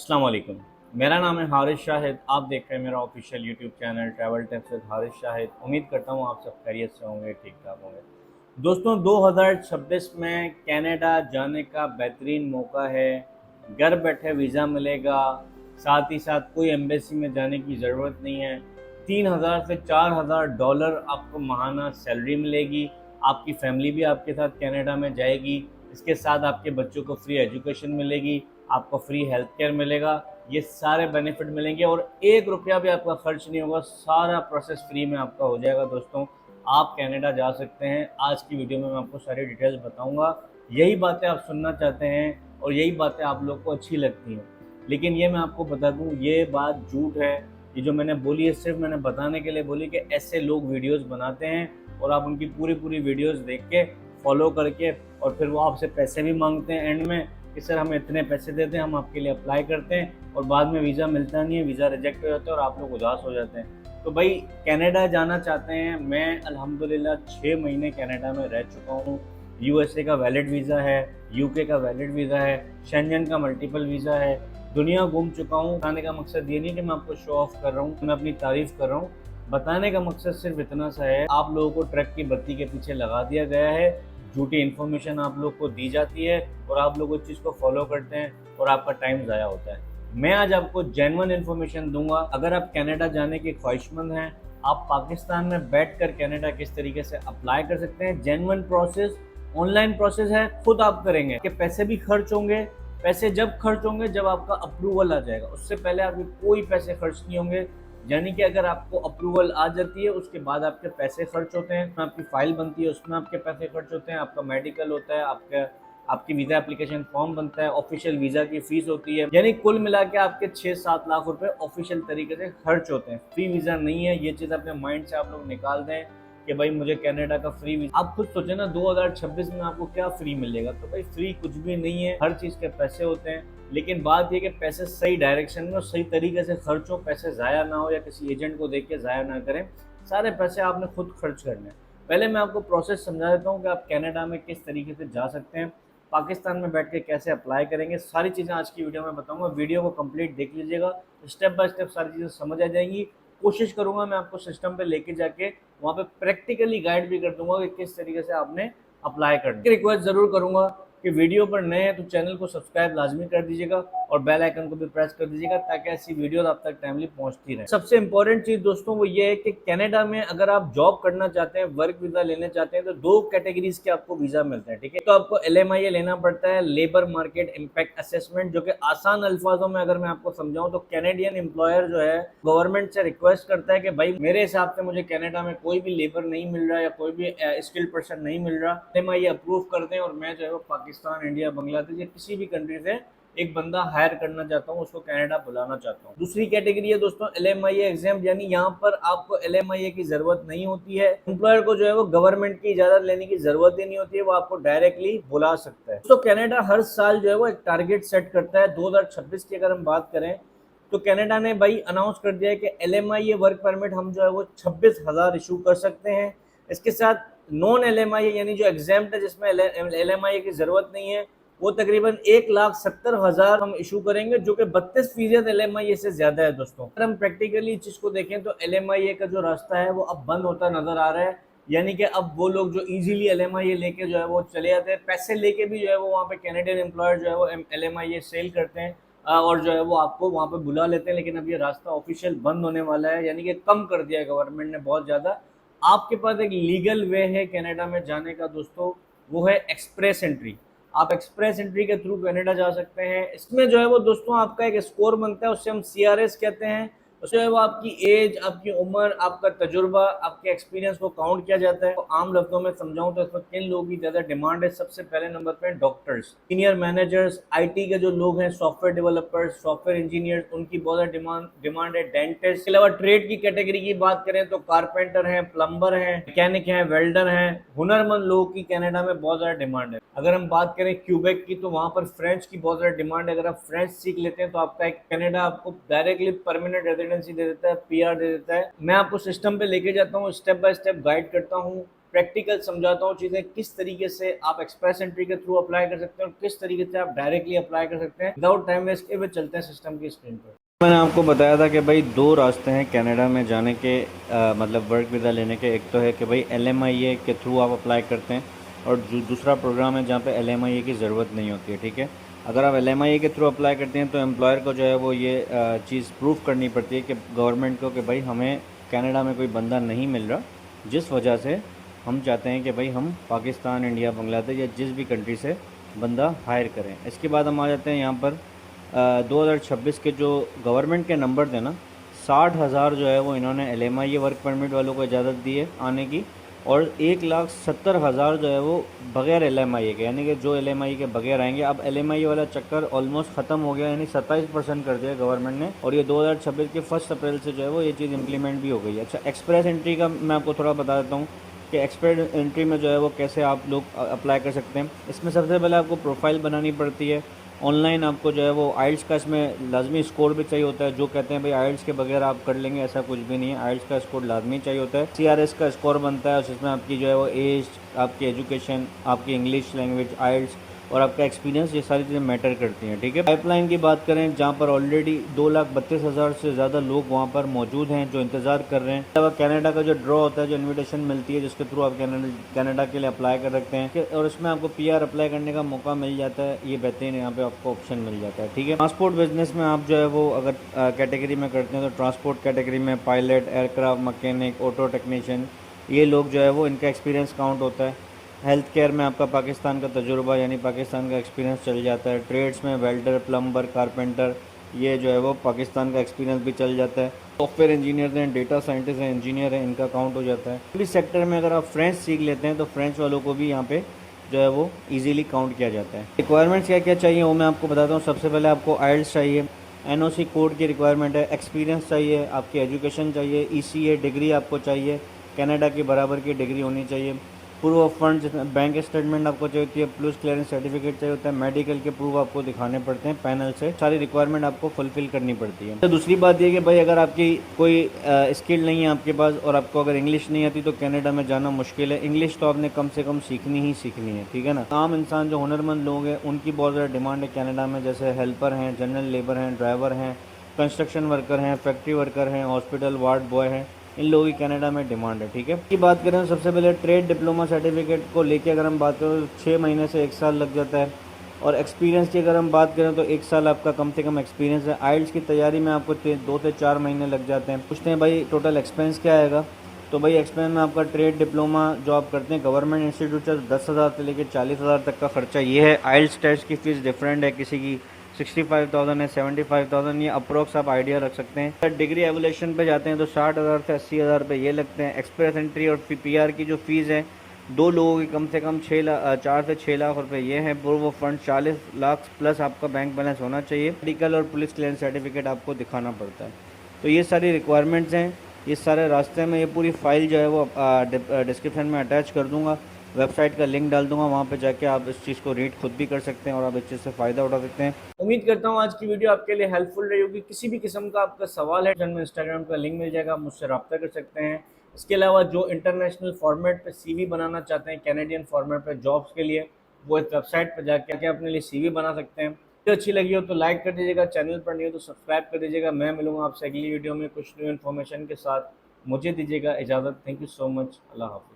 अस्सलाम वालेकुम। मेरा नाम है हारिस शाहिद। आप देख रहे हैं मेरा official YouTube channel travel tips with Haris Shahid. उम्मीद करता हूँ आप सब खैरियत से होंगे, ठीक ठाक होंगे। दोस्तों, 2026 में कनाडा जाने का बेहतरीन मौका है। घर बैठे वीज़ा मिलेगा, साथ ही साथ कोई एम्बेसी में जाने की ज़रूरत नहीं है। 3,000 से 4,000 डॉलर आपको माहाना सैलरी मिलेगी। आपकी फैमिली भी आपके साथ कनाडा में जाएगी। इसके साथ आपके बच्चों को फ्री एजुकेशन मिलेगी, आपको फ्री हेल्थ केयर मिलेगा। ये सारे बेनिफिट मिलेंगे और 1 रुपया भी आपका खर्च नहीं होगा। सारा प्रोसेस फ्री में आपका हो जाएगा। दोस्तों, आप कनाडा जा सकते हैं। आज की वीडियो में मैं आपको सारी डिटेल्स बताऊंगा। यही बातें आप सुनना चाहते हैं और यही बातें आप लोग को अच्छी लगती हैं, लेकिन ये मैं आपको बता दूं, ये बात झूठ है। ये जो मैंने बोली है सिर्फ मैंने बताने के लिए बोली कि ऐसे लोग वीडियोस बनाते हैं और आप उनकी पूरी पूरी वीडियोस देख के फॉलो करके और फिर वो आपसे पैसे भी मांगते हैं एंड में कि सर हमें इतने पैसे देते हैं, हम आपके लिए अप्लाई करते हैं और बाद में वीज़ा मिलता नहीं है, वीज़ा रिजेक्ट हो जाता है और आप लोग उदास हो जाते हैं। तो भाई, कनाडा जाना चाहते हैं। मैं अल्हम्दुलिल्लाह 6 महीने कनाडा में रह चुका हूँ। यूएसए का वैलिड वीज़ा है, यूके का वैलिड वीज़ा है, शेंजन का मल्टीपल वीज़ा है। दुनिया घूम चुका हूँ। बताने का मकसद ये नहीं कि मैं आपको शो ऑफ कर रहा हूँ, मैं अपनी तारीफ़ कर रहा हूँ। बताने का मकसद सिर्फ इतना सा है, आप लोगों को ट्रक की बत्ती के पीछे लगा दिया गया है। झूठी इन्फॉर्मेशन आप लोग को दी जाती है और आप लोग उस चीज़ को फॉलो करते हैं और आपका टाइम ज़ाया होता है। मैं आज आपको जेन्युइन इन्फॉर्मेशन दूंगा। अगर आप कनाडा जाने के ख्वाहिशमंद हैं, आप पाकिस्तान में बैठकर कनाडा किस तरीके से अप्लाई कर सकते हैं। जेन्युइन प्रोसेस, ऑनलाइन प्रोसेस है, खुद आप करेंगे कि पैसे भी खर्च होंगे। पैसे जब खर्च होंगे जब आपका अप्रूवल आ जाएगा, उससे पहले आपके कोई पैसे खर्च नहीं होंगे। यानी कि अगर आपको अप्रूवल आ जाती है उसके बाद आपके पैसे खर्च होते हैं, आपकी फाइल बनती है उसमें आपके पैसे खर्च होते हैं, आपका मेडिकल होता है, आपकी वीज़ा एप्लीकेशन फॉर्म बनता है, ऑफिशियल वीज़ा की फीस होती है। यानी कुल मिला के आपके 6-7 लाख रुपए ऑफिशियल तरीके से खर्च होते हैं। फ्री वीज़ा नहीं है, ये चीज़ अपने माइंड से आप लोग निकाल दें कि भाई मुझे कनाडा का फ्री वीज़ा। आप खुद सोचें ना, 2026 में आपको क्या फ्री मिलेगा। तो भाई, फ्री कुछ भी नहीं है, हर चीज़ के पैसे होते हैं। लेकिन बात यह कि पैसे सही डायरेक्शन में और सही तरीके से खर्च हो, पैसे ज़ाया ना हो या किसी एजेंट को देख के ज़ाया ना करें। सारे पैसे आपने खुद खर्च करने हैं। पहले मैं आपको प्रोसेस समझा देता हूँ कि आप कनाडा में किस तरीके से जा सकते हैं, पाकिस्तान में बैठ के कैसे अप्लाई करेंगे। सारी चीज़ें आज की वीडियो में बताऊंगा। वीडियो को कंप्लीट देख लीजिएगा, स्टेप बाय स्टेप सारी चीज़ें समझ आ जाएंगी। कोशिश करूंगा मैं आपको सिस्टम पे लेके जाके वहाँ पे प्रैक्टिकली गाइड भी कर दूंगा कि किस तरीके से आपने अप्लाई करना है। रिक्वेस्ट ज़रूर करूंगा कि वीडियो पर नए हैं तो चैनल को सब्सक्राइब लाजमी कर दीजिएगा और बेल आइकन को भी प्रेस कर दीजिएगा ताकि ऐसी वीडियो आप तक टाइमली पहुंचती रहे। सबसे इंपॉर्टेंट चीज़ दोस्तों वो ये है कि कनाडा में अगर आप जॉब करना चाहते हैं, वर्क वीज़ा लेने चाहते हैं, तो 2 कैटेगरीज के आपको वीज़ा मिलते हैं। ठीक है, तो आपको LMIA लेना पड़ता है, लेबर मार्केट इम्पैक्ट असेसमेंट, जो कि आसान अल्फाजों में अगर मैं आपको समझाऊं तो कैनेडियन एम्प्लॉयर जो है गवर्नमेंट से रिक्वेस्ट करता है कि भाई मेरे हिसाब से मुझे कनाडा में कोई भी लेबर नहीं मिल रहा या कोई भी स्किल्ड पर्सन नहीं मिल रहा, LMIA अप्रूव कर दें और मैं जो है वो पाकिस्तान, इंडिया, बांग्लादेश या किसी भी कंट्री से एक बंदा हायर करना चाहता हूँ, उसको कनाडा बुलाना चाहता हूँ। दूसरी कैटेगरी है दोस्तों LMIA एग्जाम, यानी यहाँ पर आपको LMIA की जरूरत नहीं होती है। एम्प्लॉयर को जो है वो गवर्नमेंट की इजाजत लेने की जरूरत ही नहीं होती है, वो आपको डायरेक्टली बुला सकता है। तो कनाडा हर साल जो है वो एक टारगेट सेट करता है। 2026 की अगर हम बात करें तो कनाडा ने भाई अनाउंस कर दिया है कि LMIA वर्क परमिट हम जो है वो 26,000 इशू कर सकते हैं। इसके साथ नॉन LMIA यानी जो एग्जाम्प्ट है जिसमें LMIA की जरूरत नहीं है, वो तकरीबन 1,70,000 हम इशू करेंगे, जो कि 32% LMIA से ज्यादा है। दोस्तों, अगर हम प्रैक्टिकली चीज को देखें तो LMIA का जो रास्ता है वो अब बंद होता नजर आ रहा है। यानी कि अब वो लोग जो इजीली LMIA लेके जो है वो चले जाते हैं, पैसे लेके भी जो है वो वहाँ पे कैनेडियन एम्प्लॉयर जो है वो LMIA सेल करते हैं और जो है वो आपको वहाँ पे बुला लेते हैं। लेकिन अब ये रास्ता ऑफिशियल बंद होने वाला है, यानी कि कम कर दिया है गवर्नमेंट ने बहुत ज़्यादा। आपके पास एक लीगल वे है कनाडा में जाने का दोस्तों, वो है एक्सप्रेस एंट्री। आप एक्सप्रेस एंट्री के थ्रू कनाडा जा सकते हैं। इसमें जो है वो दोस्तों आपका एक स्कोर बनता है, उससे हम CRS कहते हैं। उसमें वो आपकी एज, आपकी उम्र, आपका तजुर्बा, आपके एक्सपीरियंस को काउंट किया जाता है। तो आम लफ्जों में समझाऊं तो इसमें किन लोगों की ज़्यादा डिमांड है। सबसे पहले नंबर पे डॉक्टर्स, सीनियर मैनेजर्स, IT के जो लोग हैं, सॉफ्टवेयर डेवलपर्स, सॉफ्टवेयर इंजीनियर्स, उनकी बहुत ज़्यादा डिमांड है। डेंटिस्ट, इसके अलावा ट्रेड की कैटेगरी की बात करें तो कारपेंटर हैं, प्लम्बर हैं, मैकेनिक हैं, वेल्डर हैं, हुनरमंद लोगों की कनाडा में बहुत ज़्यादा डिमांड है। अगर हम बात करें क्यूबेक की तो वहाँ पर फ्रेंच की बहुत ज़्यादा डिमांड है। अगर आप फ्रेंच सीख लेते हैं तो आपका एक कनाडा आपको डायरेक्टली परमानेंट रेजिडेंसी दे देता है, PR दे देता है। मैं आपको सिस्टम पे लेके जाता हूँ, स्टेप बाय स्टेप गाइड करता हूँ प्रैक्टिकल समझाता हूँ चीज़ें किस तरीके से आप एक्सप्रेस एंट्री के थ्रू अप्लाई कर सकते हैं और किस तरीके से आप डायरेक्टली अप्लाई कर सकते हैं। विदाउट टाइम वेस्ट के चलते हैं सिस्टम की स्क्रीन पर। मैंने आपको बताया था कि भाई दो रास्ते हैं कनाडा में जाने के, मतलब वर्क वीज़ा लेने के। एक तो है कि भाई LMIA के थ्रू आप अप्लाई करते हैं और जो दूसरा प्रोग्राम है जहाँ पे LMIA की ज़रूरत नहीं होती है, ठीक है। अगर आप LMIA के थ्रू अप्लाई करते हैं तो एम्प्लॉयर को जो है वो ये चीज़ प्रूफ करनी पड़ती है कि गवर्नमेंट को कि भाई हमें कनाडा में कोई बंदा नहीं मिल रहा, जिस वजह से हम चाहते हैं कि भाई हम पाकिस्तान, इंडिया, बांग्लादेश या जिस भी कंट्री से बंदा हायर करें। इसके बाद हम आ जाते हैं यहाँ पर 2026 के जो गवर्नमेंट के नंबर थे ना, 60,000 जो है वो इन्होंने LMIA वर्क परमिट वालों को इजाज़त दी है आने की, और 1,70,000 जो है वो बग़ैर LMIA के, यानी कि जो LMIA के बगैर आएंगे। अब LMIA वाला चक्कर ऑलमोस्ट ख़त्म हो गया, यानी 27% कर दिया गवर्नमेंट ने, और ये 2026 के 1 अप्रैल से जो है वो ये चीज़ इंप्लीमेंट भी हो गई है। अच्छा, एक्सप्रेस एंट्री का मैं आपको थोड़ा बता देता हूँ कि एक्सप्रेस एंट्री में जो है वो कैसे आप लोग अप्लाई कर सकते हैं। इसमें सबसे पहले आपको प्रोफाइल बनानी पड़ती है ऑनलाइन। आपको जो है वो आइल्स का इसमें लाजमी स्कोर भी चाहिए होता है। जो कहते हैं भाई आइल्स के बगैर आप कर लेंगे, ऐसा कुछ भी नहीं है। आइल्स का स्कोर लाजमी चाहिए होता है। CRS का स्कोर बनता है, जिसमें आपकी जो है वो एज, आपकी एजुकेशन, आपकी इंग्लिश लैंग्वेज, आइल्स और आपका एक्सपीरियंस, ये सारी चीज़ें मैटर करती हैं, ठीक है। पाइपलाइन की बात करें, जहाँ पर ऑलरेडी 2,32,000 से ज़्यादा लोग वहाँ पर मौजूद हैं जो इंतज़ार कर रहे हैं। अब कनाडा का जो ड्रॉ होता है, जो इनविटेशन मिलती है, जिसके थ्रू आप कनाडा के लिए अप्लाई कर सकते हैं, और इसमें आपको PR अप्लाई करने का मौका मिल जाता है। ये बेहतरीन यहाँ पे आपको ऑप्शन मिल जाता है, ठीक है। ट्रांसपोर्ट बिजनेस में आप जो है वो अगर कैटेगरी में करते हैं तो ट्रांसपोर्ट कैटेगरी में pilot, aircraft mechanic, auto technician, ये लोग जो है वो इनका एक्सपीरियंस काउंट होता है। हेल्थ केयर में आपका पाकिस्तान का तजुर्बा यानी पाकिस्तान का एक्सपीरियंस चल जाता है। ट्रेड्स में वेल्डर, प्लम्बर, कारपेंटर, ये जो है वो पाकिस्तान का एक्सपीरियंस भी चल जाता है। सॉफ्टवेयर इंजीनियर हैं, डेटा साइंटिस्ट हैं, इंजीनियर हैं, इनका काउंट हो जाता है। इस सेक्टर में अगर आप फ्रेंच सीख लेते हैं तो फ्रेंच वालों को भी यहाँ पे जो है वो ईजिली काउंट किया जाता है। रिक्वायरमेंट्स क्या क्या चाहिए वो मैं आपको बताता हूँ। सबसे पहले आपको आइल्स चाहिए, NOC कोड की रिक्वायरमेंट है, एक्सपीरियंस चाहिए, आपकी एजुकेशन चाहिए, ECA डिग्री आपको चाहिए, कनाडा की बराबर की डिग्री होनी चाहिए, proof of fund, bank statement आपको चाहिए होती है, पुलिस क्लियरेंस सर्टिफिकेट चाहिए होता है, मेडिकल के प्रूफ आपको दिखाने पड़ते हैं पैनल से। सारी रिक्वायरमेंट आपको फुलफिल करनी पड़ती है। तो दूसरी बात ये कि भाई अगर आपकी कोई स्किल नहीं है आपके पास और आपको अगर इंग्लिश नहीं आती तो कनाडा में जाना मुश्किल है। इंग्लिश तो आपने कम से कम सीखनी ही सीखनी है, ठीक है ना। आम इंसान जो हुनरमंद लोग हैं उनकी बहुत ज़्यादा डिमांड है कनाडा में, जैसे हेल्पर हैं, जनरल लेबर हैं, ड्राइवर हैं, कंस्ट्रक्शन वर्कर हैं, फैक्ट्री वर्कर हैं, हॉस्पिटल वार्ड बॉय हैं, इन लोगों की कनाडा में डिमांड है, ठीक है। की बात करें तो सबसे पहले ट्रेड डिप्लोमा सर्टिफिकेट को लेके अगर हम बात करें तो 6 महीने से 1 साल लग जाता है, और एक्सपीरियंस की अगर हम बात करें तो 1 साल आपका कम से कम एक्सपीरियंस है। आइल्स की तैयारी में आपको 2 से 4 महीने लग जाते हैं। पूछते हैं भाई टोटल एक्सपेंस क्या आएगा, तो भाई एक्सपेंस में आपका ट्रेड डिप्लोमा जो आप करते हैं गवर्नमेंट इंस्टीट्यूट से 10,000 से लेकर 40,000 तक का खर्चा ये है। आइल्स टेस्ट की फ़ीस डिफरेंट है, किसी की 65,000 है, 75,000, ये अप्रोक्स आप आइडिया रख सकते हैं। डिग्री एवोल्यूशन पे जाते हैं तो 60,000 से 80,000 रुपये ये लगते हैं। एक्सप्रेस एंट्री और PR की जो फ़ीस है 2 लोगों की कम से कम 4 से 6 लाख रुपए ये है। पूर्व फंड 40 लाख प्लस आपका बैंक बैलेंस होना चाहिए। मेडिकल और पुलिस क्लियरेंस सर्टिफिकेट आपको दिखाना पड़ता है। तो ये सारी रिक्वायरमेंट्स हैं, ये सारे रास्ते में। ये पूरी फाइल जो है वो डिस्क्रिप्शन में अटैच कर दूंगा, वेबसाइट का लिंक डाल दूंगा, वहाँ पे जाके आप इस चीज़ को रीड खुद भी कर सकते हैं और आप इस चीज़ से फ़ायदा उठा सकते हैं। उम्मीद करता हूँ आज की वीडियो आपके लिए हेल्पफुल रही होगी। किसी भी किस्म का आपका सवाल है, जन्म इंस्टाग्राम का लिंक मिल जाएगा, आप मुझसे रब्ता कर सकते हैं। इसके अलावा जो इंटरनेशनल फॉर्मेट पे CV बनाना चाहते हैं, कैनेडियन फॉर्मेट पे जॉब्स के लिए, वो इस वेबसाइट पर जाके अपने लिए CV बना सकते हैं। वीडियो अच्छी लगी हो तो लाइक कर दीजिएगा, चैनल पर नहीं हो तो सब्सक्राइब कर दीजिएगा। मैं मिलूंगा आपसे अगली वीडियो में कुछ न्यू इन्फॉर्मेशन के साथ। मुझे दीजिएगा इजाज़त। Thank you so much. Allah हाफ़िज़।